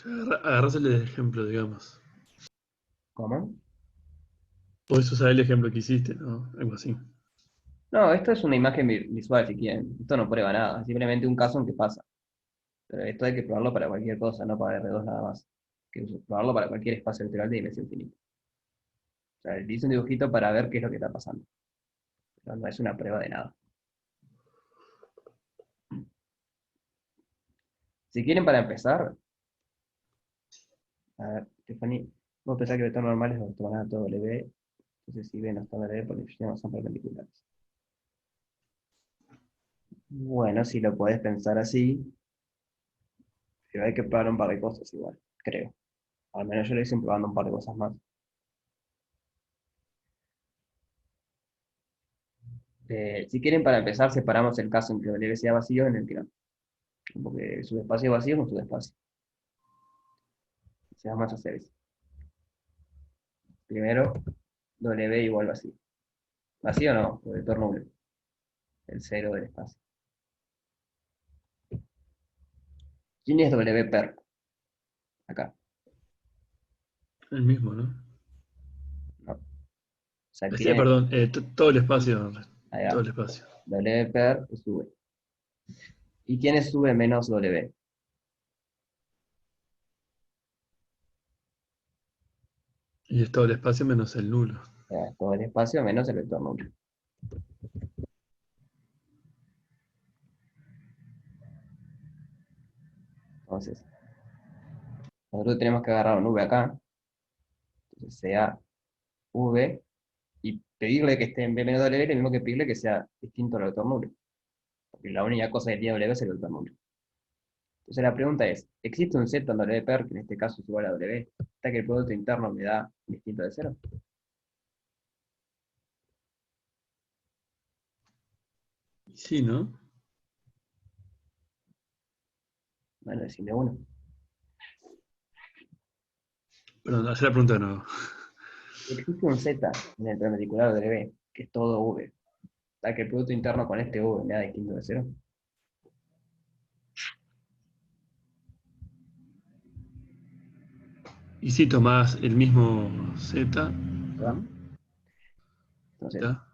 Agarrás el ejemplo, digamos. ¿Cómo? Podés usar el ejemplo que hiciste, ¿no? Algo así. No, esto es una imagen visual, si quieren. Esto no prueba nada, es simplemente un caso en que pasa. Pero esto hay que probarlo para cualquier cosa, no para R2 nada más. Probarlo para cualquier espacio vectorial de dimensión finita. O sea, le hice un dibujito para ver qué es lo que está pasando. Pero no es una prueba de nada. Si quieren, para empezar, a ver, Stephanie, vos pensás que el vector normal es ortogonal a todo W, entonces si B no está en W, porque no son perpendiculares. Bueno, si lo podés pensar así, pero hay que probar un par de cosas igual, creo. Al menos yo lo hice probando un par de cosas más. Si quieren, para empezar, separamos el caso en que W sea vacío en el que no. Porque subespacio vacío es un subespacio. Si vamos a hacer eso. Primero, W igual vacío. Vacío no, vector nulo. El cero del espacio. ¿Quién es W per? Acá. El mismo, ¿no? No. O sea, tiene. Perdón, todo el espacio. Todo Allá. el espacio. W per es V. ¿Y quién es V menos W? Y es todo el espacio menos el nulo. Todo el espacio menos el vector nulo. Entonces, nosotros tenemos que agarrar un V acá. Entonces sea V y pedirle que esté en B menos W, es lo mismo que pedirle que sea distinto al vector nulo. Porque la única cosa que tiene W es el vector nulo. Entonces la pregunta es, ¿existe un Z en W per, que en este caso es igual a W, hasta que el producto interno me da distinto de cero? Y sí, ¿no? Bueno, decime uno. Perdón, hacer la pregunta de nuevo. Existe un Z en el perpendicular W, que es todo V, hasta que el producto interno con este V me da distinto de cero. Y si tomás el mismo Z, ¿Verdad? ¿no? Entonces, ¿Ya?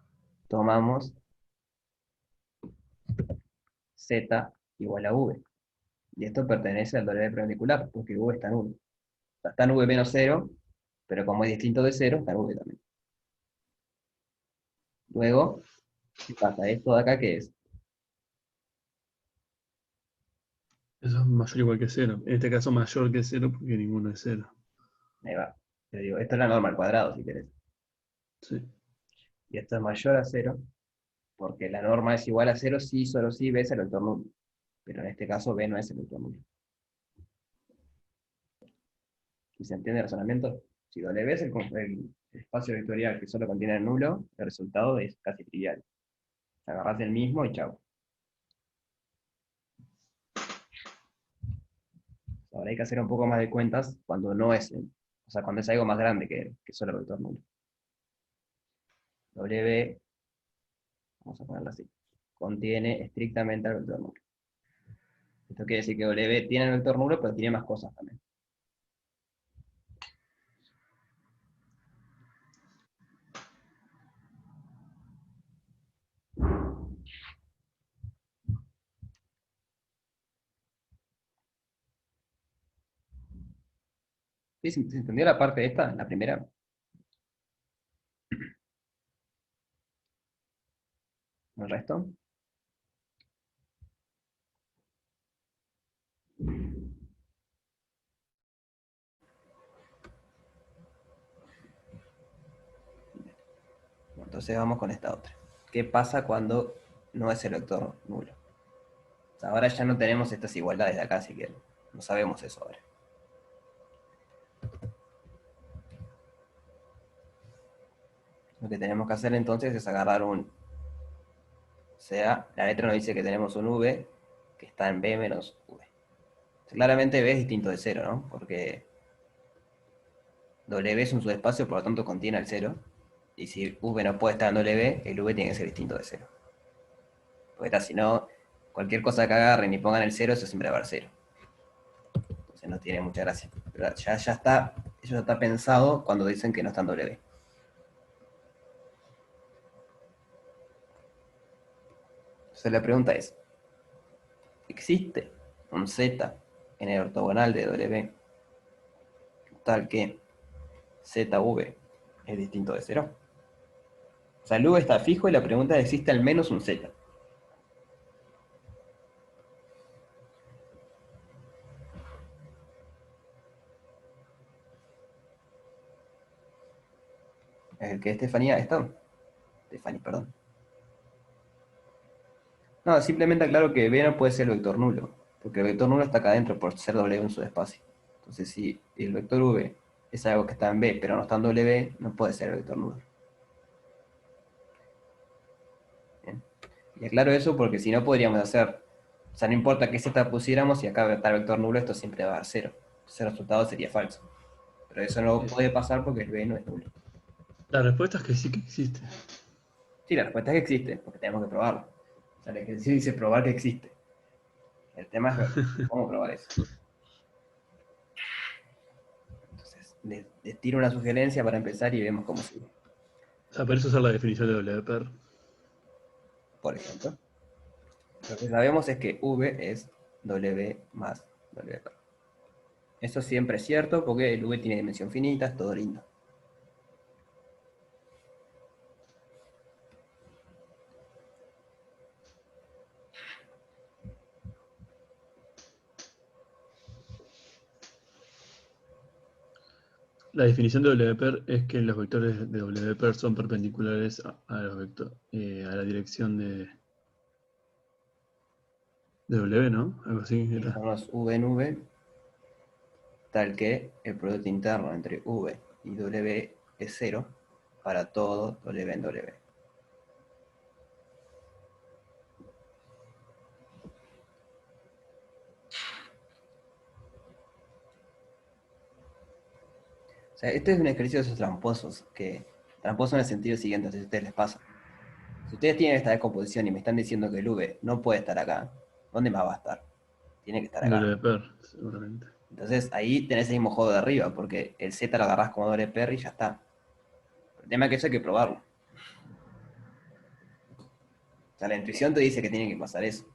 tomamos Z igual a V. Y esto pertenece al W perpendicular, porque V está en 1. O sea, está en V menos cero, pero como es distinto de cero, está en V también. Luego, ¿qué pasa? Esto de acá, ¿qué es? Eso es mayor o igual que cero. En este caso mayor que cero porque ninguno es cero. Ahí va. Te digo, esto es la norma al cuadrado, si querés. Sí. Y esto es mayor a cero, porque la norma es igual a cero si solo si B es el vector nulo. Pero en este caso B no es el vector nulo. ¿Y se entiende el razonamiento? Si W es el espacio vectorial que solo contiene el nulo, el resultado es casi trivial. Agarrás el mismo y chau. Ahora hay que hacer un poco más de cuentas cuando no es, o sea, cuando es algo más grande que solo el vector nulo. W, vamos a ponerlo así, contiene estrictamente el vector nulo. Esto quiere decir que W tiene el vector nulo, pero tiene más cosas también. ¿Sí? ¿Se entendió la parte de esta, la primera? ¿El resto? Entonces vamos con esta otra. ¿Qué pasa cuando no es el vector nulo? O sea, ahora ya no tenemos estas igualdades de acá, así que no sabemos eso ahora. Lo que tenemos que hacer entonces es agarrar un... O sea, la letra nos dice que tenemos un V que está en B menos V. O sea, claramente B es distinto de cero, ¿no? Porque W es un subespacio, por lo tanto contiene el cero. Y si V no puede estar en W, el V tiene que ser distinto de cero. Porque si no, cualquier cosa que agarren y pongan el cero, eso siempre va a haber cero. Entonces no tiene mucha gracia. Pero ya está, eso ya está pensado cuando dicen que no está en W. Entonces la pregunta es, ¿existe un Z en el ortogonal de W tal que ZV es distinto de 0? O sea, el V está fijo y la pregunta es, ¿existe al menos un Z? Es el que Estefanía está. Stephanie, perdón. No, simplemente aclaro que B no puede ser el vector nulo, porque el vector nulo está acá adentro por ser W en su espacio. Entonces, si el vector V es algo que está en B, pero no está en W, no puede ser el vector nulo. Bien. Y aclaro eso porque si no podríamos hacer, o sea, no importa qué Z pusiéramos, si acá está el vector nulo, esto siempre va a dar 0. Ese resultado sería falso. Pero eso no puede pasar porque el B no es nulo. La respuesta es que sí que existe. Sí, la respuesta es que existe, porque tenemos que probarlo. O sea, el ejercicio dice probar que existe. El tema es cómo probar eso. Entonces, les tiro una sugerencia para empezar y vemos cómo sigue. O sea, podés usar la definición de WPR. Por ejemplo, lo que sabemos es que V es W más W. Eso siempre es cierto porque el V tiene dimensión finita, es todo lindo. La definición de WPR es que los vectores de WPR son perpendiculares a los a la dirección de W, ¿no? Algo así era. Tenemos V en V, tal que el producto interno entre V y W es 0 para todo W en W. O sea, este es un ejercicio de esos tramposos, que tramposo en el sentido siguiente, si a ustedes les pasa. Si ustedes tienen esta decomposición y me están diciendo que el V no puede estar acá, ¿dónde más va a estar? Tiene que estar En acá. WPR, seguramente. Entonces ahí tenés el mismo juego de arriba, porque el Z lo agarrás como doble perry y ya está. El tema es que eso hay que probarlo. O sea, la intuición te dice que tiene que pasar eso.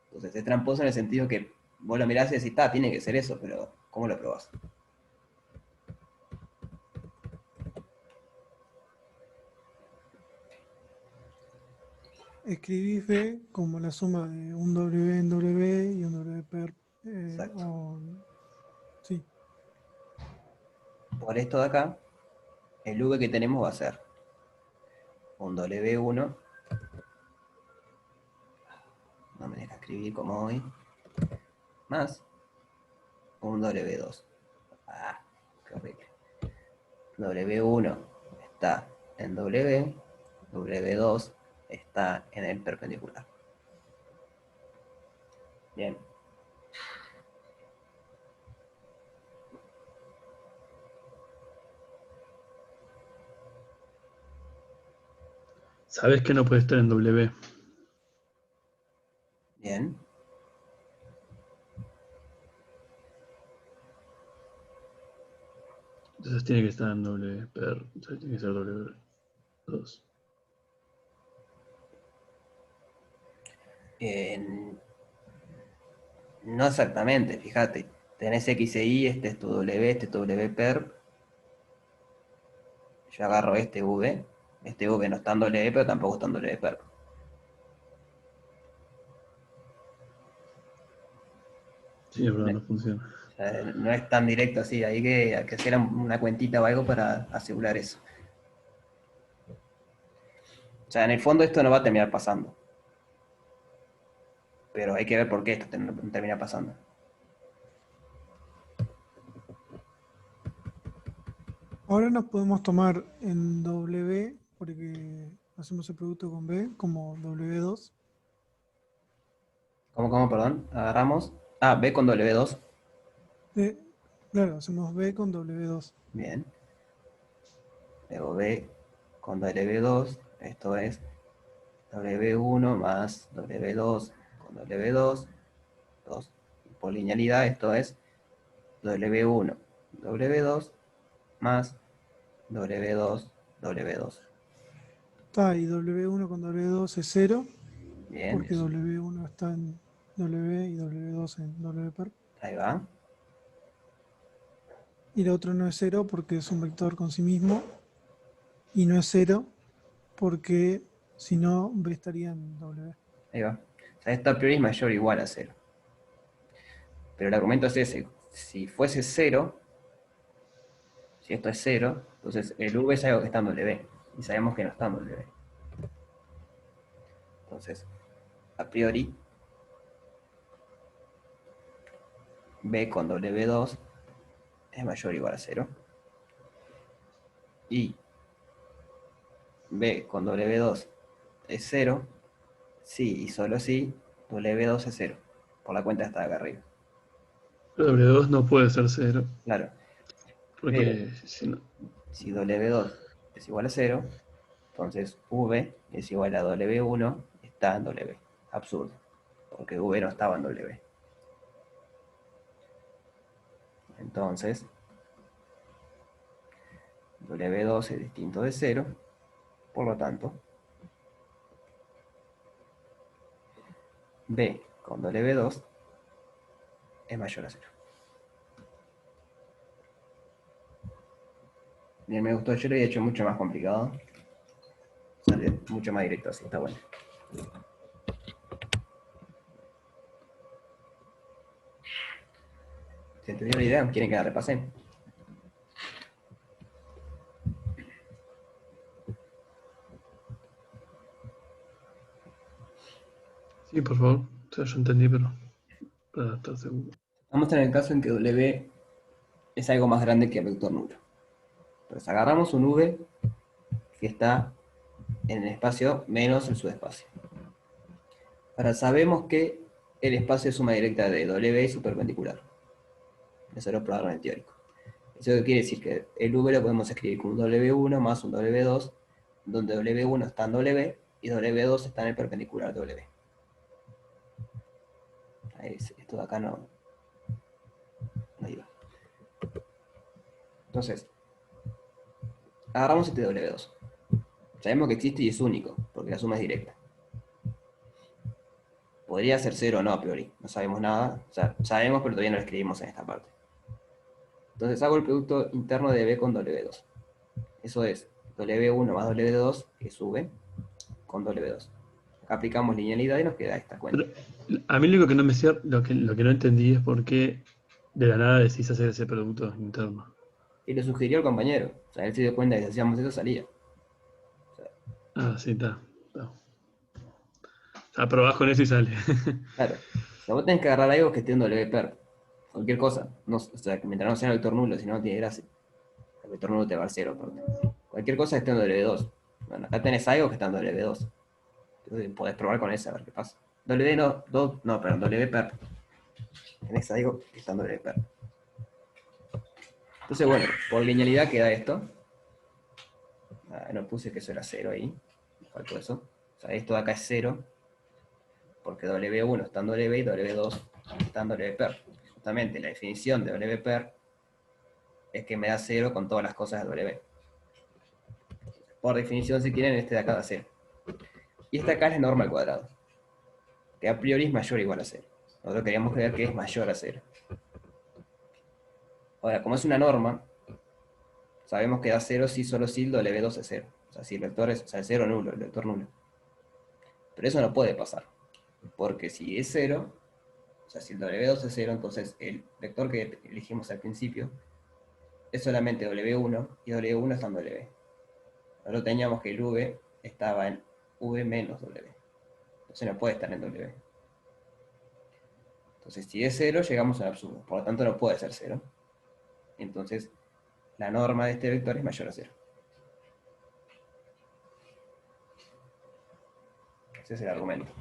Entonces es tramposo en el sentido que vos lo mirás y decís, está, tiene que ser eso, pero ¿cómo lo probás? Escribís B como la suma de un W en W y un W per. Exacto. Sí, Por esto de acá, el V que tenemos va a ser un W1, no me deja escribir como hoy, más un W2. Ah, qué horrible. W1 está en W, W2 está en el perpendicular. Bien. ¿Sabes que no puede estar en W? Bien. Entonces tiene que estar en WPR. O sea, tiene que ser W2. No exactamente, fíjate. Tenés X e Y, este es tu W, este es tu W per. Yo agarro este V. Este V no está en W, pero tampoco está en W per. Sí, es verdad, no funciona. O sea, no es tan directo así, hay que hacer una cuentita o algo para asegurar eso. O sea, en el fondo esto no va a terminar pasando. Pero hay que ver por qué esto termina pasando. ahora nos podemos tomar en W, porque hacemos el producto con B, como W2. ¿Cómo, perdón? Agarramos. Ah, B con W2. Eh, claro, hacemos B con W2. Bien. Luego B con W2. Esto es W1 más W2 con W2. 2. Por linealidad, esto es W1, W2 más W2, W2. Está ahí, W1 con W2 es 0, Bien, porque W1 está en W y W2 en WPER. ahí va. Y la otra no es 0 porque es un vector con sí mismo. Y no es 0 porque si no, B estaría en W. Ahí va. O sea, esto a priori es mayor o igual a 0. Pero el argumento es ese. Si fuese 0, si esto es 0, entonces el V es algo que está en W. Y sabemos que no está en W. Entonces, a priori, B con W2 es mayor o igual a 0. Y B con W2 es 0. Sí y solo si W2 es 0. Por la cuenta está acá arriba. W2 no puede ser 0, Claro. Pero porque si no, si W2 es igual a 0, entonces V es igual a W1, está en W. Absurdo. Porque V no estaba en W. Entonces, W2 es distinto de 0. Por lo tanto, B con W2 es mayor a 0. Bien, me gustó. Yo lo he hecho mucho más complicado. Sale mucho más directo así, está bueno. ¿Se entendió la idea? ¿Quieren que la repase? sí, por favor. O sea, yo entendí, pero para estar seguro. Vamos en el caso en que W es algo más grande que el vector nulo. Entonces agarramos un V que está en el espacio menos el subespacio. Ahora sabemos que el espacio es suma directa de W y su perpendicular. Eso lo probaron en el teórico. Eso quiere decir que el V lo podemos escribir como un W1 más un W2, donde W1 está en W y W2 está en el perpendicular de W. Ahí, esto de acá no iba. Entonces, agarramos este W2. Sabemos que existe y es único, porque la suma es directa. Podría ser 0 o no a priori, no sabemos nada. O sea, sabemos, pero todavía no lo escribimos en esta parte. Entonces hago el producto interno de B con W2. Eso es W1 más W2, que sube, con W2. Acá aplicamos linealidad y nos queda esta cuenta. Pero a mí lo que no me cierra, lo que no entendí es por qué de la nada decís hacer ese producto interno. Y lo sugirió el compañero. O sea, él se dio cuenta que si hacíamos eso salía. O sea, Ah, sí, está. Aprobás con eso y sale. claro. O sea, vos tenés que agarrar algo que esté en WPER. Cualquier cosa. No, o sea, mientras no sea vector nulo, si no, no tiene gracia. El vector nulo te va al 0, aparte. Cualquier cosa que esté en W2. Bueno, acá tenés algo que está en W2. Entonces podés probar con esa, a ver qué pasa. Perdón, WPER. Tenés algo que está en WPER. Entonces, bueno, por linealidad queda esto. No puse que eso era 0 ahí. Me faltó eso. O sea, esto de acá es 0. Porque W1 está en W y W2 está en WPER. Justamente la definición de WPER es que me da 0 con todas las cosas de W. Por definición, si quieren, este de acá da 0. Y esta acá es la norma al cuadrado, que a priori es mayor o igual a 0. Nosotros queríamos creer que es mayor a 0. Ahora, como es una norma, sabemos que da 0 si solo si el W2 es 0. O sea, si el vector es, o sea, el 0 nulo, el vector nulo. Pero eso no puede pasar. Porque si es 0, o sea, si el W2 es 0, entonces el vector que elegimos al principio es solamente W1 y W1 está en W. Nosotros teníamos que el V estaba en V menos W. Entonces no puede estar en W. Entonces si es 0 llegamos al absurdo. Por lo tanto no puede ser 0. Entonces la norma de este vector es mayor a 0. Ese es el argumento.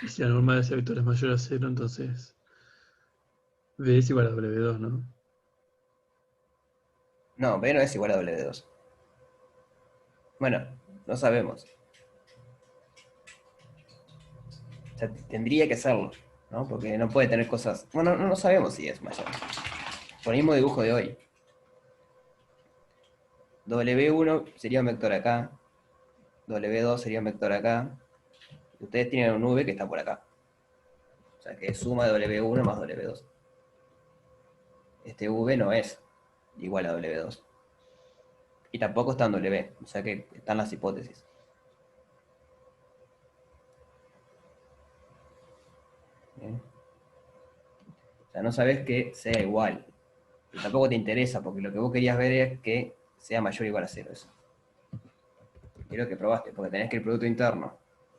Y si la norma de ese vector es mayor a 0, entonces B es igual a W2, ¿no? No, B no es igual a W2. Bueno, no sabemos. O sea, tendría que serlo, ¿no? Porque no puede tener cosas... Bueno, no sabemos si es mayor. Por el mismo dibujo de hoy. W1 sería un vector acá. W2 sería un vector acá. Y ustedes tienen un V que está por acá. O sea, que es suma de W1 más W2. Este V no es igual a W2. Y tampoco está en W. O sea que están las hipótesis. ¿Bien? O sea, no sabes que sea igual. Y tampoco te interesa, porque lo que vos querías ver es que sea mayor o igual a 0 eso. Creo que probaste, porque tenés que el producto interno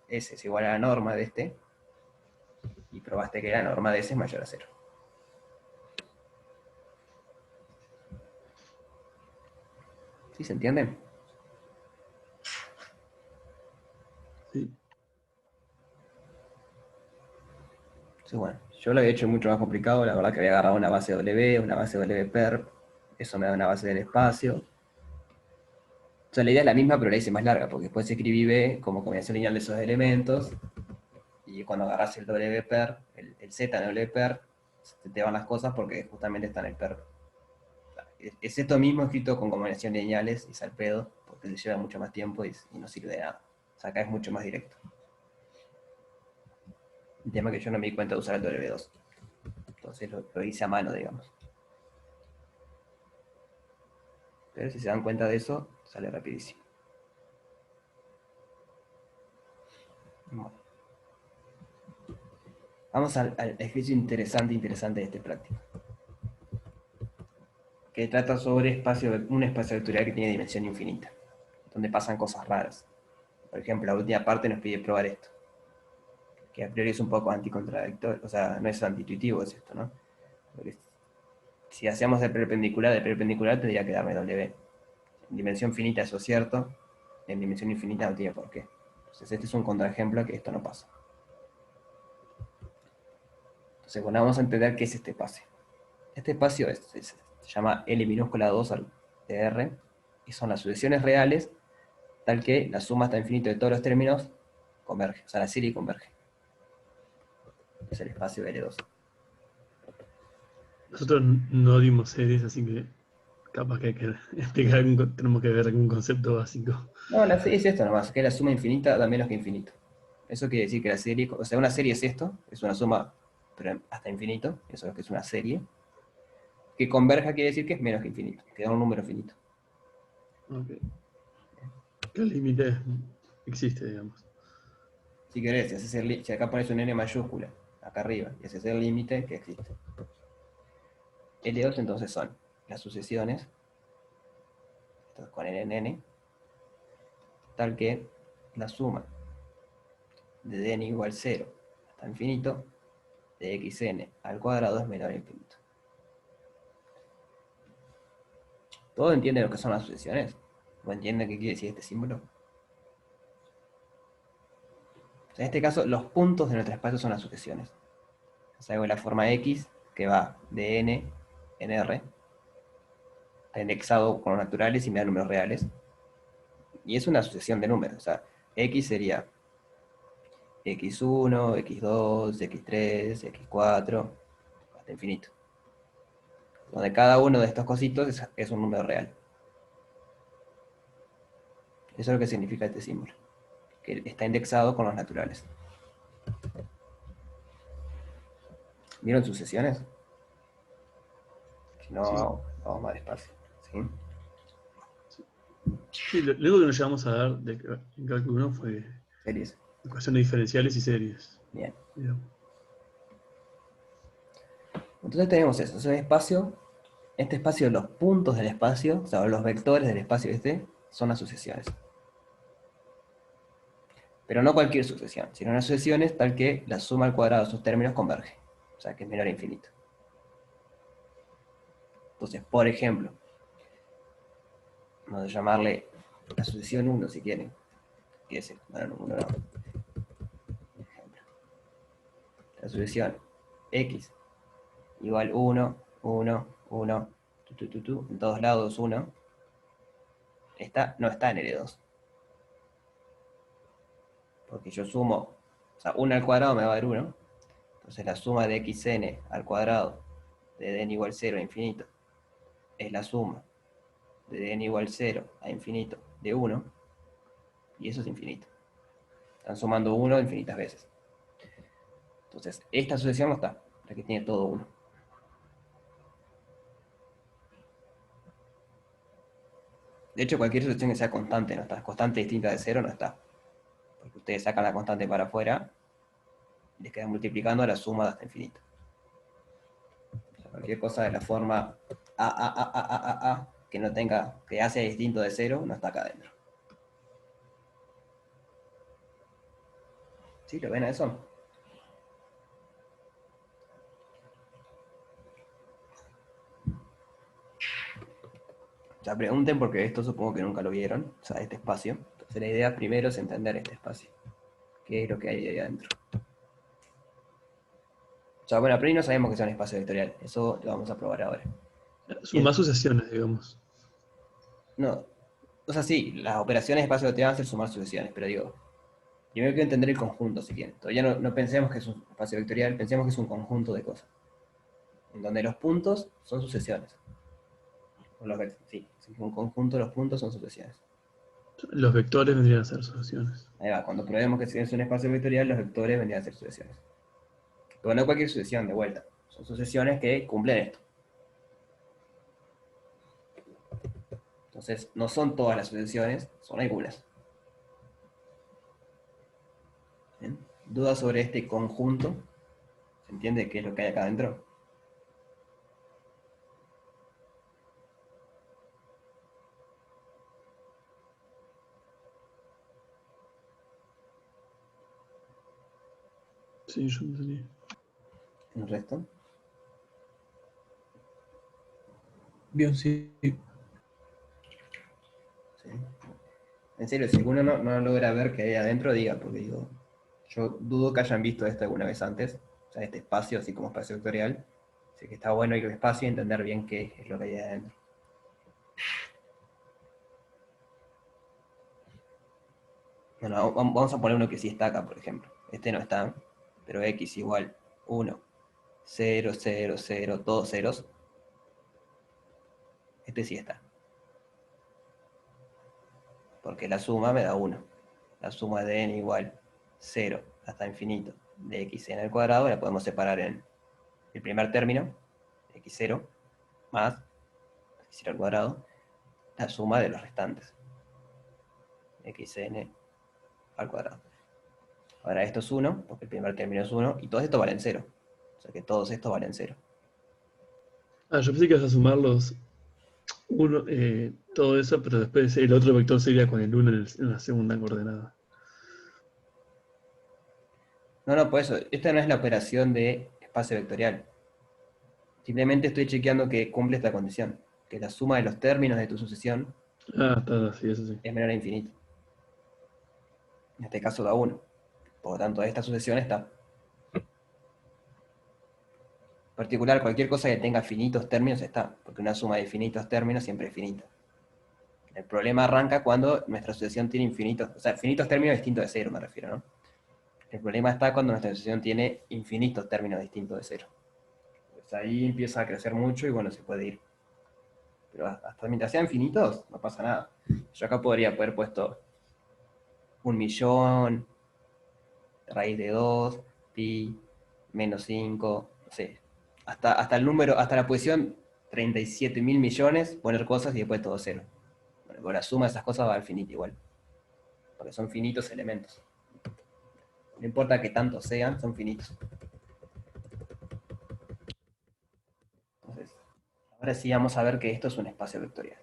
S es igual a la norma de este, y probaste que la norma de S es mayor a 0. ¿Sí se entiende? Sí. Entonces, bueno, yo lo había hecho mucho más complicado, la verdad que había agarrado una base W, una base WPERP, eso me da una base del espacio. O sea, la idea es la misma, pero la hice más larga, porque después escribí B como combinación lineal de esos elementos, y cuando agarras el WPERP, el Z en WPERP, te van las cosas porque justamente está en el PERP. Es esto mismo escrito con combinaciones lineales y salpedo, porque le lleva mucho más tiempo y no sirve de nada. O sea, acá es mucho más directo. El tema es que yo no me di cuenta de usar el W2. Entonces lo hice a mano, digamos. Pero si se dan cuenta de eso, sale rapidísimo. Bueno. Vamos al ejercicio interesante de este práctico. Que trata sobre un espacio vectorial que tiene dimensión infinita. Donde pasan cosas raras. Por ejemplo, la última parte nos pide probar esto. Que a priori es un poco anticontradictorio. O sea, no es antiintuitivo, es esto, ¿no? Porque si hacemos de perpendicular tendría que darme W. En dimensión finita eso es cierto, en dimensión infinita no tiene por qué. Entonces este es un contraejemplo que esto no pasa. Entonces bueno, vamos a entender qué es este espacio. Este espacio se llama L minúscula 2 de R, y son las sucesiones reales, tal que la suma hasta infinito de todos los términos converge, o sea, la serie converge. Es el espacio L2. Nosotros no dimos series, así que capaz que hay que explicar tenemos que ver algún concepto básico. No, la serie es esto nomás, que la suma infinita da menos que infinito. Eso quiere decir que la serie, o sea, una serie es esto, es una suma pero hasta infinito, eso es que es una serie. Que converja quiere decir que es menos que infinito, que da un número finito. Ok. ¿Qué límite existe, digamos? Si querés, si acá pones un n mayúscula, acá arriba, y ese es el límite que existe. L2 entonces son las sucesiones, esto con n en n, tal que la suma de dn igual 0 hasta infinito de xn al cuadrado es menor a infinito. ¿Todos entienden lo que son las sucesiones? ¿O entienden qué quiere decir este símbolo? En este caso, los puntos de nuestro espacio son las sucesiones. O sea, hago la forma x, que va de n en r, está indexado con los naturales y me da números reales. Y es una sucesión de números. O sea, x sería x1, x2, x3, x4, hasta infinito. Donde cada uno de estos cositos es un número real. Eso es lo que significa este símbolo, que está indexado con los naturales. ¿Vieron sucesiones? Si Sí, no, vamos más despacio. ¿Sí? sí, lo único que nos llevamos a dar en cálculo 1 fue Series. ecuaciones diferenciales y series. Bien. Digamos. Entonces tenemos eso, es un espacio. Este espacio, los puntos del espacio, o sea, los vectores del espacio este, son las sucesiones. Pero no cualquier sucesión, sino unas sucesiones tal que la suma al cuadrado de sus términos converge. O sea, que es menor a infinito. Entonces, por ejemplo, vamos a llamarle la sucesión 1 si quieren. ¿Qué es? Bueno, no, 1 no. Ejemplo. La sucesión x igual 1, 1, 1, en todos lados 1, no está en L2. Porque yo sumo O sea, 1 al cuadrado me va a dar 1. Entonces la suma de xn al cuadrado de d igual 0 a infinito es la suma de d igual 0 a infinito de 1. Y eso es infinito. Están sumando 1 infinitas veces. Entonces, esta sucesión no está, la que tiene todo 1. De hecho, cualquier sucesión que sea constante no está. Constante distinta de 0 no está. Porque ustedes sacan la constante para afuera y les quedan multiplicando la suma de hasta infinito. O sea, cualquier cosa de la forma a que no tenga, que hace distinto de 0, no está acá adentro. ¿Sí? ¿Lo ven a eso? Ya pregunten porque esto supongo que nunca lo vieron, o sea, este espacio. Entonces la idea primero es entender este espacio. ¿Qué es lo que hay ahí adentro? O sea, bueno, pero ahí no sabemos que sea un espacio vectorial. Eso lo vamos a probar ahora. Sumar sucesiones, digamos. No, o sea, sí, las operaciones de espacio vectorial van a ser sumar sucesiones, pero digo, primero quiero entender el conjunto, si quieren. Todavía no pensemos que es un espacio vectorial, pensemos que es un conjunto de cosas. En donde los puntos son sucesiones. Sí, un conjunto de los puntos son sucesiones. Los vectores vendrían a ser sucesiones. Ahí va, cuando probemos que es un espacio vectorial, los vectores vendrían a ser sucesiones. Pero no cualquier sucesión, de vuelta. Son sucesiones que cumplen esto. Entonces, no son todas las sucesiones, son algunas. ¿Bien? ¿Dudas sobre este conjunto? ¿Se entiende qué es lo que hay acá adentro? Sí, yo entendí. ¿El resto? Bien, sí. ¿Sí? En serio, si alguno no logra ver qué hay adentro, diga, porque digo, yo dudo que hayan visto esto alguna vez antes, o sea, este espacio, así como espacio vectorial. Así que está bueno ir al espacio y entender bien qué es lo que hay adentro. Bueno, vamos a poner uno que sí está acá, por ejemplo. Este no está, pero x igual 1, 0, 0, 0, todos ceros. Este sí está. Porque la suma me da 1. La suma de n igual 0 hasta infinito de xn al cuadrado la podemos separar en el primer término, x0, más x0 al cuadrado, la suma de los restantes, xn al cuadrado. Ahora esto es 1, porque el primer término es 1, y todos estos valen 0. O sea que todos estos valen 0. Ah, yo pensé que ibas a sumar todo eso, pero después el otro vector sería con el 1 en la segunda coordenada. No, por eso, esta no es la operación de espacio vectorial. Simplemente estoy chequeando que cumple esta condición, que la suma de los términos de tu sucesión Ah, está, sí, eso sí. es menor a infinito. En este caso da 1. Por lo tanto, esta sucesión está. En particular, cualquier cosa que tenga finitos términos está, porque una suma de finitos términos siempre es finita. El problema arranca cuando nuestra sucesión tiene infinitos, o sea, finitos términos distintos de 0 me refiero, ¿no? El problema está cuando nuestra sucesión tiene infinitos términos distintos de 0. Pues ahí empieza a crecer mucho y bueno, se puede ir. Pero hasta mientras sean infinitos, no pasa nada. Yo acá podría haber puesto 1.000.000, raíz de 2, pi, menos 5, no sé. Hasta el número, hasta la posición 37.000 millones, poner cosas y después todo cero. Bueno, con la suma de esas cosas va al finito igual. Porque son finitos elementos. No importa que tantos sean, son finitos. Entonces, ahora sí vamos a ver que esto es un espacio vectorial.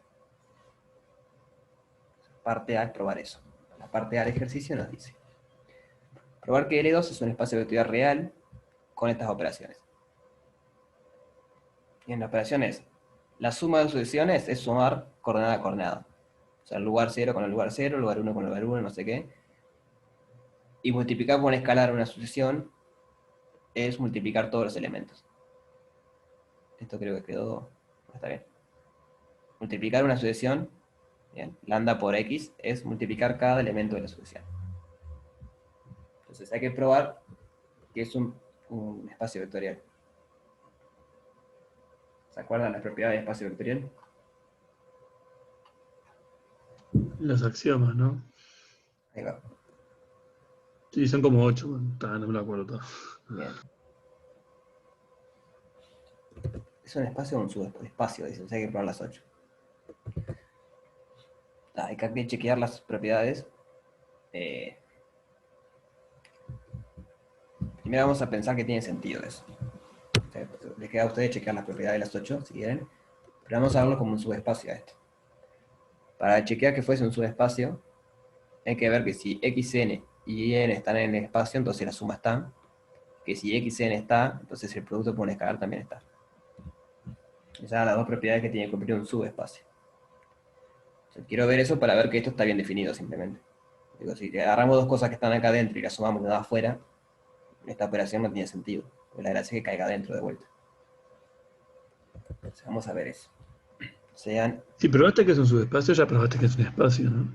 Parte A es probar eso. La parte A del ejercicio nos dice: probar que L2 es un espacio vectorial real con estas operaciones. Y en la operación es, la suma de sucesiones es sumar coordenada a coordenada. O sea, el lugar 0 con el lugar 0, el lugar 1 con el lugar 1, no sé qué. Y multiplicar por un escalar una sucesión es multiplicar todos los elementos. Esto creo que quedó... está bien. Multiplicar una sucesión, bien, lambda por x, es multiplicar cada elemento de la sucesión. Entonces hay que probar que es un espacio vectorial. ¿Se acuerdan las propiedades de espacio vectorial? Los axiomas, ¿no? Ahí va. Sí, son como 8, no me lo acuerdo todo. Bien. ¿Es un espacio o un subespacio? Dicen, o sea, hay que probar las 8. Hay que chequear las propiedades. Primero vamos a pensar que tiene sentido eso. O sea, les queda a ustedes chequear las propiedades de las 8, si quieren. Pero vamos a verlo como un subespacio a esto. Para chequear que fuese un subespacio, hay que ver que si xn y n están en el espacio, entonces la suma está. Que si xn está, entonces el producto por un escalar también está. Esas son las dos propiedades que tiene que cumplir un subespacio. O sea, quiero ver eso para ver que esto está bien definido simplemente. Digo, si agarramos dos cosas que están acá adentro y las sumamos de afuera, esta operación no tiene sentido. Porque la gracia es que caiga adentro de vuelta. Entonces vamos a ver eso. Sean... Si probaste que es un subespacio, ya probaste que es un espacio, ¿no?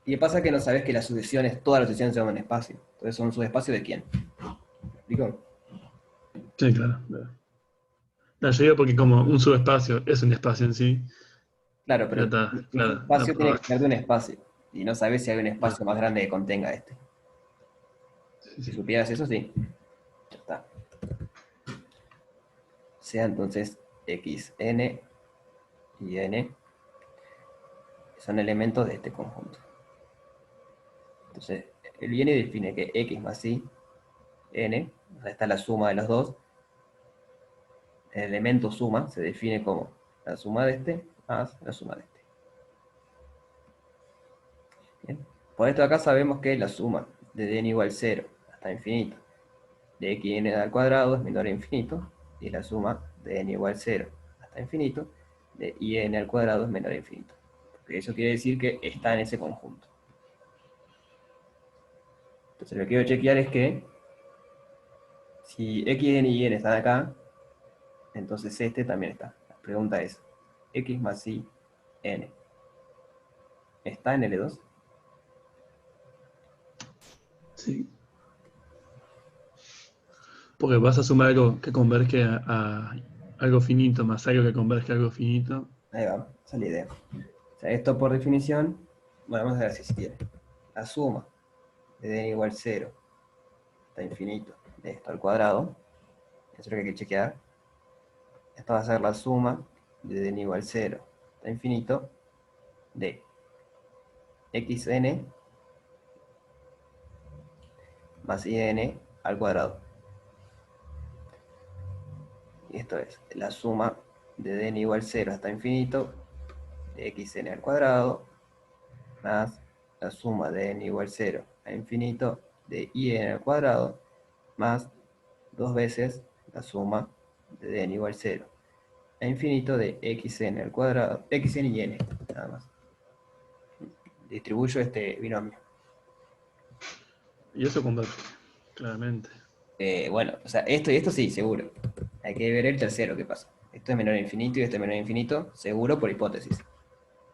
Y pasa que no sabes que las sucesiones, todas las sucesiones se llaman espacio. Entonces son subespacio de quién. ¿Me explico? Sí, claro. No, yo digo porque como un subespacio es un espacio en sí, Claro, ya pero está, un claro, la subespacio tiene que probaste. ser de un espacio. Y no sabes si hay un Ah, espacio más grande que contenga este. sí, Si sí. supieras eso, sí. Ya está. Sea entonces xn y n son elementos de este conjunto. Entonces, el n define que x más y, n, o sea, está la suma de los dos. El elemento suma se define como la suma de este más la suma de este. Bien. Por esto acá sabemos que la suma de n igual 0 hasta infinito de xn al cuadrado es menor a infinito, y la suma de n igual 0 hasta infinito de in al cuadrado es menor a infinito. Porque eso quiere decir que está en ese conjunto. Entonces lo que quiero chequear es que si xn y n están acá, entonces este también está. La pregunta es, x más y n, ¿está en L2? Sí. Porque vas a sumar algo que converge a algo finito más algo que converge a algo finito. Ahí va, esa es la idea. O sea, esto por definición, bueno, vamos a ver si se quiere. La suma de n igual 0 hasta infinito de esto al cuadrado, eso es lo que hay que chequear. Esto va a ser la suma de n igual 0 hasta infinito de xn más in al cuadrado. Y esto es la suma de n igual 0 hasta infinito de xn al cuadrado más la suma de n igual 0 a infinito de in al cuadrado más dos veces la suma de n igual 0 a infinito de xn al cuadrado, xn y n, nada más. Distribuyo este binomio. Y eso converge, claramente. Bueno, o sea, esto y esto sí, seguro. Hay que ver el tercero, qué pasa. Esto es menor a infinito y esto es menor a infinito, seguro por hipótesis.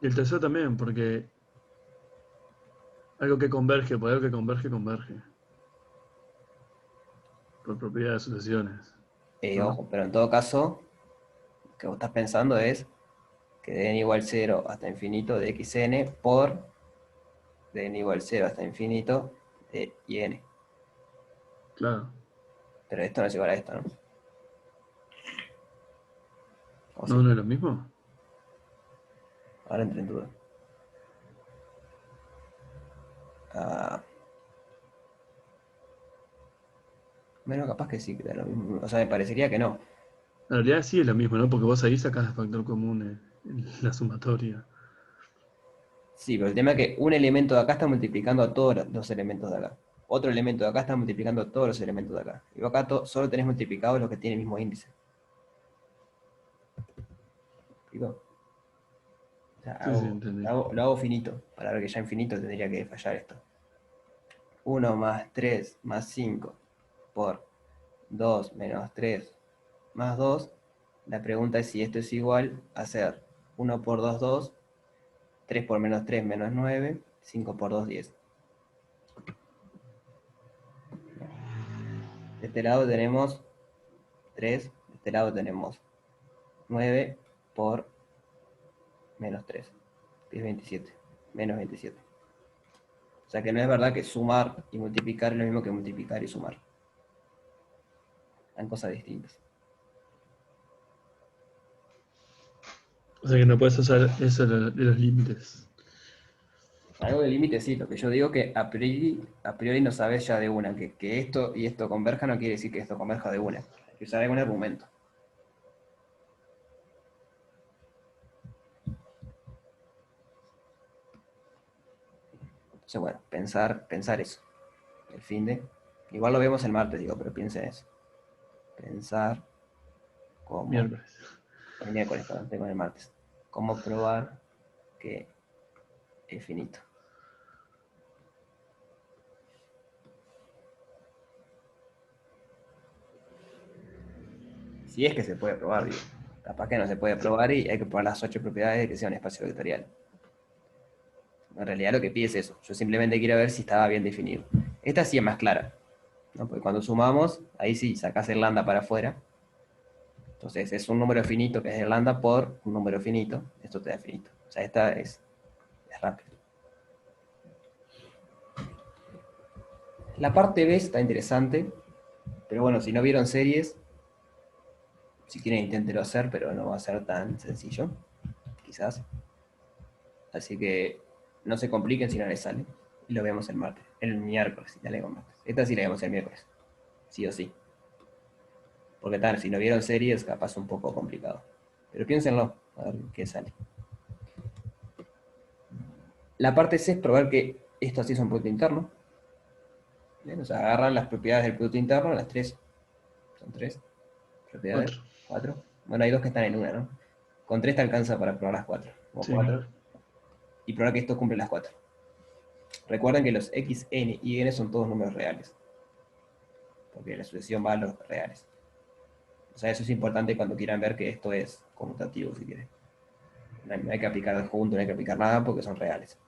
Y el tercero también, porque algo que converge, por algo que converge, converge. Por propiedad de sucesiones. ¿No? Ojo, pero en todo caso, lo que vos estás pensando es que de n igual 0 hasta infinito de xn por de n igual 0 hasta infinito de in. Claro. Pero esto no es igual a esto, ¿no? ¿O ¿No, sí? no es lo mismo? Ahora entré en duda. Ah, bueno, capaz que sí, que da lo mismo. O sea, me parecería que no. En realidad sí es lo mismo, ¿no? Porque vos ahí sacás el factor común en la sumatoria. Sí, pero el tema es que un elemento de acá está multiplicando a todos los elementos de acá. Otro elemento de acá está multiplicando a todos los elementos de acá. Y vos acá solo tenés multiplicados los que tienen el mismo índice. ¿Explico? O sea, Sí, sí, entendí. lo hago finito. Para ver que ya infinito tendría que fallar esto. 1 más 3 más 5 por 2 menos 3 más 2. La pregunta es si esto es igual a ser 1 por 2, 2, 3 por menos 3 menos 9, 5 por 2, 10. De este lado tenemos 3, de este lado tenemos 9 por menos 3, que es 27, menos 27. O sea que no es verdad que sumar y multiplicar es lo mismo que multiplicar y sumar. Son cosas distintas. O sea que no puedes usar eso de los límites. Algo de límite sí, lo que yo digo que a priori no sabes ya de una, que esto y esto converja no quiere decir que esto converja de una. Hay que usar algún argumento. Entonces, bueno, pensar eso. El fin de. Igual lo vemos el martes, digo, pero piensen eso. Pensar cómo. Miércoles. El miércoles, perdón, tengo el martes. Cómo probar que es finito. Si es que se puede probar, digo. Capaz que no se puede probar y hay que probar las 8 propiedades de que sea un espacio vectorial. En realidad lo que pide es eso. Yo simplemente quiero ver si estaba bien definido. Esta sí es más clara, ¿no? Porque cuando sumamos, ahí sí sacás el lambda para afuera. Entonces es un número finito que es el lambda por un número finito. Esto te da finito. O sea, esta es rápida. La parte B está interesante. Pero bueno, si no vieron series, si quieren inténtelo hacer, pero no va a ser tan sencillo. Quizás. Así que no se compliquen si no les sale. Y lo vemos el martes. El miércoles, si la leemos martes. Esta sí la vemos el miércoles. Sí o sí. Porque tal, si no vieron series, capaz un poco complicado. Pero piénsenlo, a ver qué sale. La parte C es probar que esto así es un producto interno. Bien, o sea, agarran las propiedades del producto interno, las 3. Son 3 propiedades. 4. Bueno, hay 2 que están en una, ¿no? Con 3 te alcanza para probar las 4. O Sí, 4. claro. Y probar que esto cumple las 4. Recuerden que los x, n y n son todos números reales. Porque la sucesión va a los reales. O sea, eso es importante cuando quieran ver que esto es conmutativo, si quieren. No hay que aplicar adjunto, no hay que aplicar nada porque son reales.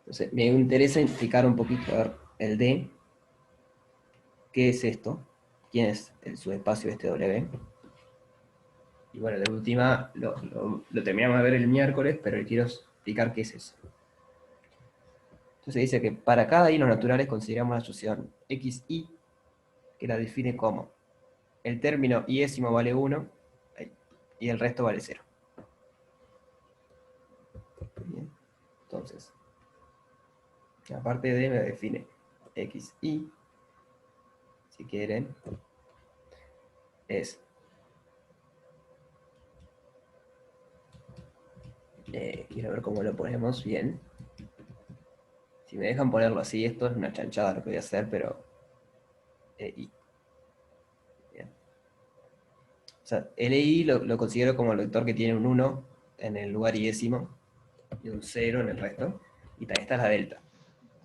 Entonces, me interesa explicar un poquito, a ver, el D. ¿Qué es esto? ¿Quién es el subespacio este W? Y bueno, de última, lo terminamos de ver el miércoles, pero le quiero explicar qué es eso. Entonces dice que para cada hilo naturales consideramos la sucesión xi, que la define como el término iésimo vale 1 y el resto vale 0. Bien. Entonces, la parte D me define xi, si quieren, es quiero ver cómo lo ponemos bien. Si me dejan ponerlo así, esto es una chanchada lo que voy a hacer, pero i. Bien. O sea, el i lo considero como el vector que tiene un 1 en el lugar iésimo y un 0 en el resto. Y también está la delta.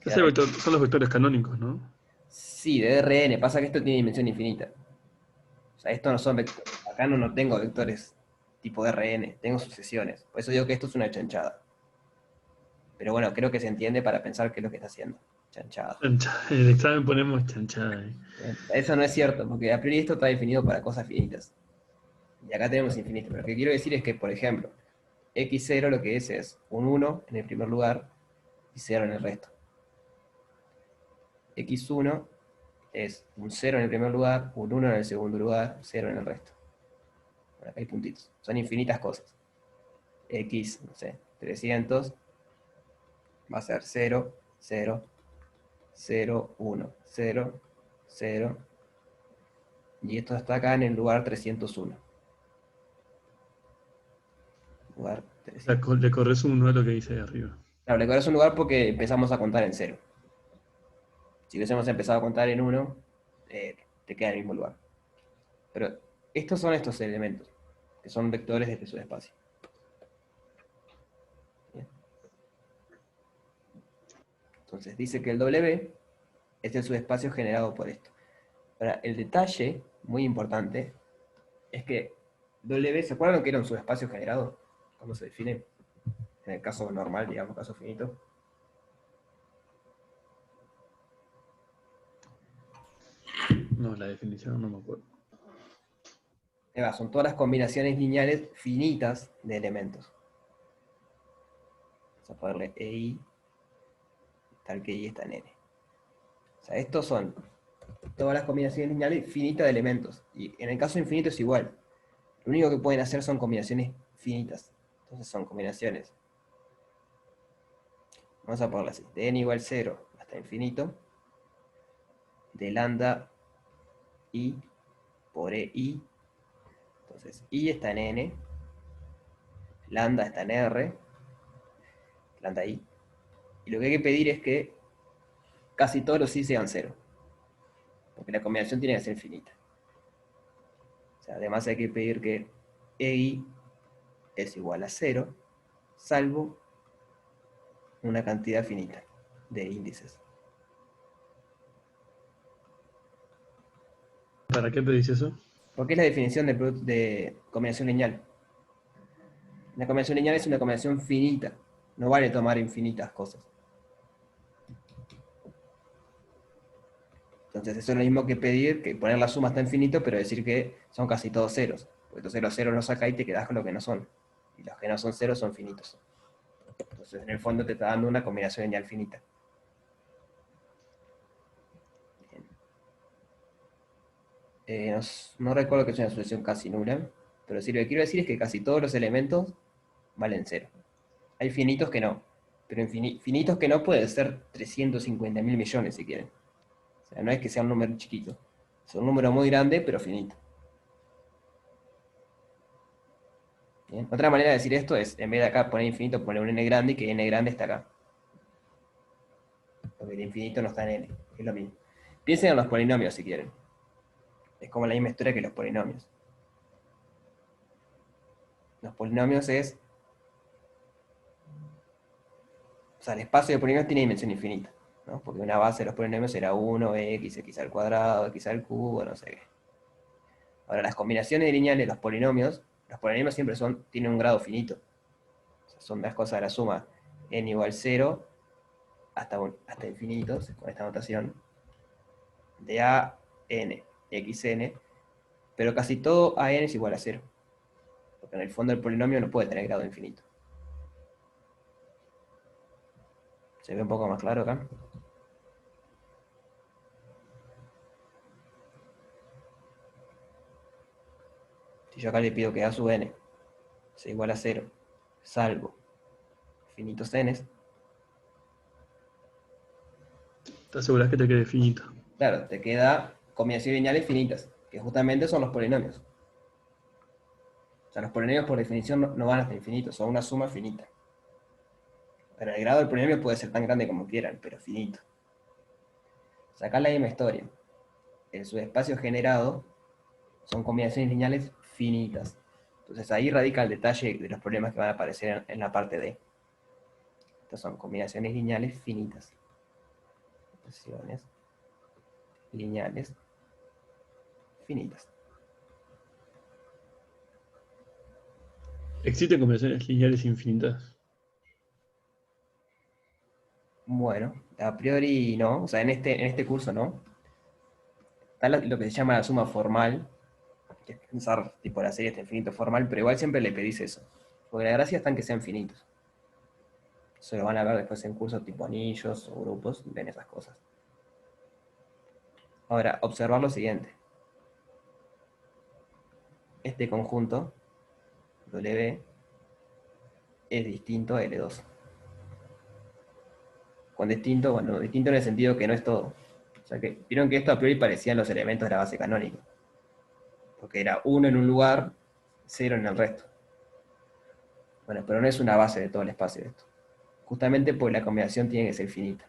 Son los vectores canónicos, ¿no? Sí, de Rn, pasa que esto tiene dimensión infinita. O sea, esto no son vectores. Acá no tengo vectores tipo de Rn, tengo sucesiones. Por eso digo que esto es una chanchada. Pero bueno, creo que se entiende para pensar qué es lo que está haciendo. Chanchada. En el examen ponemos chanchada ahí. Eso no es cierto, porque a priori esto está definido para cosas finitas. Y acá tenemos infinito. Pero lo que quiero decir es que, por ejemplo, x0 lo que es un 1 en el primer lugar y 0 en el resto. x1 es un 0 en el primer lugar, un 1 en el segundo lugar, 0 en el resto. Bueno, acá hay puntitos. Son infinitas cosas. X, no sé, 300 va a ser 0, 0, 0, 1, 0, 0. Y esto está acá en el lugar 301. Lugar 300. Le corres uno a lo que dice ahí arriba. Claro, le corres un lugar porque empezamos a contar en 0. Si hubiésemos empezado a contar en 1, te queda en el mismo lugar. Pero estos son estos elementos, que son vectores de su espacio. Bien. Entonces dice que el W es el subespacio generado por esto. Ahora, el detalle muy importante es que W, ¿se acuerdan que era un subespacio generado? ¿Cómo se define? En el caso normal, digamos, caso finito. No, la definición no me acuerdo. Ahí va, son todas las combinaciones lineales finitas de elementos. Vamos a ponerle EI, tal que I está en N. O sea, estos son todas las combinaciones lineales finitas de elementos. Y en el caso infinito es igual. Lo único que pueden hacer son combinaciones finitas. Entonces son combinaciones. Vamos a ponerla así. De n igual 0 hasta infinito. De lambda I por EI. Entonces I está en N. Lambda está en R. Lambda I. Y lo que hay que pedir es que casi todos los I sean 0. Porque la combinación tiene que ser finita. O sea, además hay que pedir que EI es igual a 0, salvo una cantidad finita de índices. ¿Para qué pedís eso? ¿Por qué es la definición de combinación lineal? Una combinación lineal es una combinación finita. No vale tomar infinitas cosas. Entonces eso es lo mismo que pedir que poner la suma hasta infinito, pero decir que son casi todos ceros. Porque entonces los ceros los sacás y te quedás con lo que no son. Y los que no son ceros son finitos. Entonces en el fondo te está dando una combinación lineal finita. No recuerdo que es una solución casi nula, pero sí lo que quiero decir es que casi todos los elementos valen 0. Hay finitos que no, pero finitos que no pueden ser 350.000 millones si quieren. O sea, no es que sea un número chiquito. Es un número muy grande, pero finito. ¿Bien? Otra manera de decir esto es, en vez de acá poner infinito, poner un n grande y que n grande está acá. Porque el infinito no está en n, es lo mismo. Piensen en los polinomios si quieren. Es como la misma historia que los polinomios. Los polinomios es... O sea, el espacio de polinomios tiene dimensión infinita, ¿no? Porque una base de los polinomios era 1, x al cuadrado, x al cubo, no sé qué. Ahora, las combinaciones lineales de los polinomios siempre tienen un grado finito. O sea, son las cosas de la suma n igual 0 hasta infinito, con esta notación, de a n, xn, pero casi todo a n es igual a 0. Porque en el fondo el polinomio no puede tener grado infinito. ¿Se ve un poco más claro acá? Si yo acá le pido que a sub n sea igual a 0, salvo infinitos n's, ¿Te aseguras que te quede finito? claro, te queda combinaciones lineales finitas, que justamente son los polinomios. O sea, los polinomios por definición no van hasta infinito, son una suma finita. Pero el grado del polinomio puede ser tan grande como quieran, pero finito. O sea, acá la misma historia. El subespacio generado son combinaciones lineales finitas. Entonces ahí radica el detalle de los problemas que van a aparecer en la parte D. Estas son combinaciones lineales finitas. Combinaciones lineales finitas. ¿Existen combinaciones lineales infinitas? Bueno, a priori no, o sea, en este curso no. Está lo que se llama la suma formal, que es pensar tipo la serie hasta infinito formal, pero igual siempre le pedís eso. Porque la gracia está en que sean finitos. Eso lo van a ver después en cursos tipo anillos o grupos, ven esas cosas. Ahora, observar lo siguiente. Este conjunto, W, es distinto a L2. Con distinto, bueno, distinto en el sentido que no es todo. O sea que, vieron que esto a priori parecían los elementos de la base canónica. Porque era 1 en un lugar, 0 en el resto. Bueno, pero no es una base de todo el espacio de esto. Justamente porque la combinación tiene que ser finita.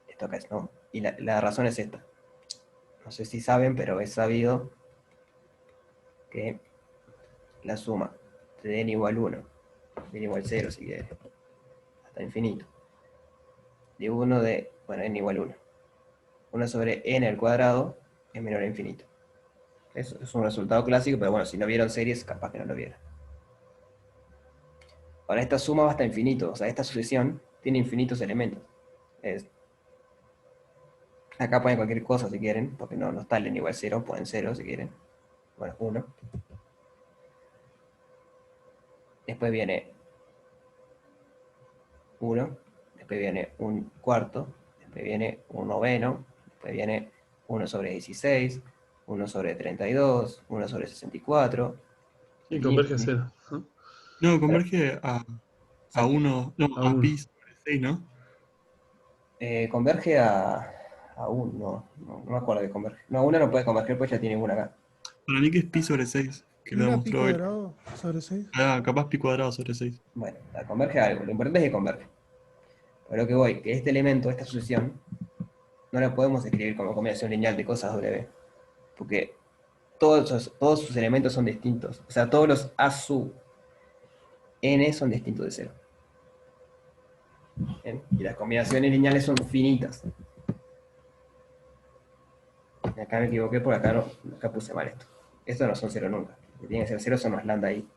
Esto acá es, ¿no? Y la razón es esta. No sé si saben, pero es sabido que la suma de n igual 1, de n igual 0 si quieres, hasta infinito, de 1 de, bueno, n igual 1. 1 sobre n al cuadrado es menor a infinito. Eso es un resultado clásico, pero bueno, si no vieron series, capaz que no lo vieron. Ahora esta suma va hasta infinito, o sea, esta sucesión tiene infinitos elementos. Acá ponen cualquier cosa si quieren, porque no está el igual 0, ponen 0 si quieren. Bueno, 1. Después viene 1, después viene un cuarto, después viene un noveno, después viene 1 sobre 16, 1 sobre 32, 1 sobre 64. Sí, converge a 0. ¿No? No, Claro, converge a exacto. 1, no, A a 1. pi sobre 6, ¿no? Converge a 1, no me acuerdo de converge. No, 1 no puede converger, pues ya tiene 1 acá. Para mí que es pi sobre 6, que ¿No lo era pi demostró él. cuadrado sobre 6? Ah, capaz pi cuadrado sobre 6. Bueno, converge a algo, lo importante es que converge. Pero lo que voy, que este elemento, esta sucesión, no la podemos escribir como combinación lineal de cosas W, porque todos sus elementos son distintos. O sea, todos los A sub n son distintos de 0. ¿Bien? Y las combinaciones lineales son finitas. Y acá me equivoqué porque acá puse mal esto. Estos no son 0 nunca. Lo que tiene que ser 0 son los lambda i.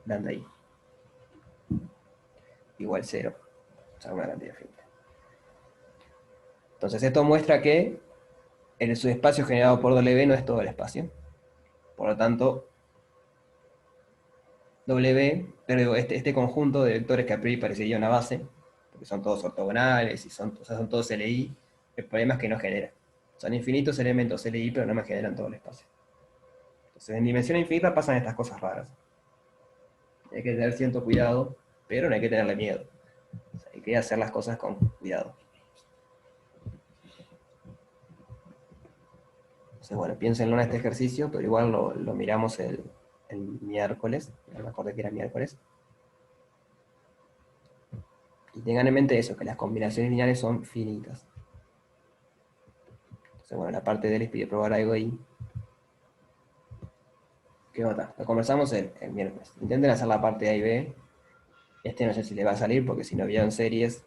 Lambda i. Igual 0. O sea, una cantidad finita. Entonces esto muestra que el subespacio generado por W no es todo el espacio. Por lo tanto, W, pero este conjunto de vectores que a priori parecería una base, porque son todos ortogonales y son todos LI, el problema es que no genera. Son infinitos elementos LI, pero no me generan todo el espacio. Entonces, en dimensión infinita pasan estas cosas raras. Hay que tener cierto cuidado, pero no hay que tenerle miedo. O sea, hay que hacer las cosas con cuidado. Entonces, bueno, piénsenlo en este ejercicio, pero igual lo miramos el miércoles. No me acordé que era miércoles. Y tengan en mente eso, que las combinaciones lineales son finitas. Entonces, bueno, la parte D les pide probar algo ahí. ¿Qué nota? Lo conversamos el miércoles. Intenten hacer la parte A y B. No sé si les va a salir, porque si no vieron series,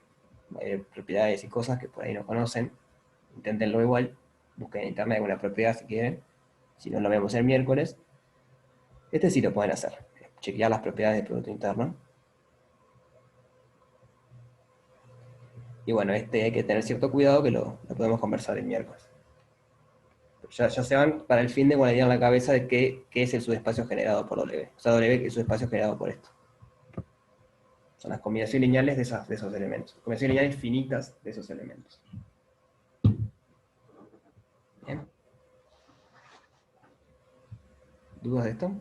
va a haber propiedades y cosas que por ahí no conocen. Inténtenlo igual. Busquen en internet alguna propiedad si quieren. Si no, lo vemos el miércoles. Sí lo pueden hacer. Chequear las propiedades del Producto Interno. Y bueno, hay que tener cierto cuidado que lo podemos conversar el miércoles. Ya se van para el fin de con la idea en la cabeza de qué es el subespacio generado por W. O sea, W es el subespacio generado por esto. Son las combinaciones lineales de esos elementos. Combinaciones lineales finitas de esos elementos. Bien. ¿Dudas de esto?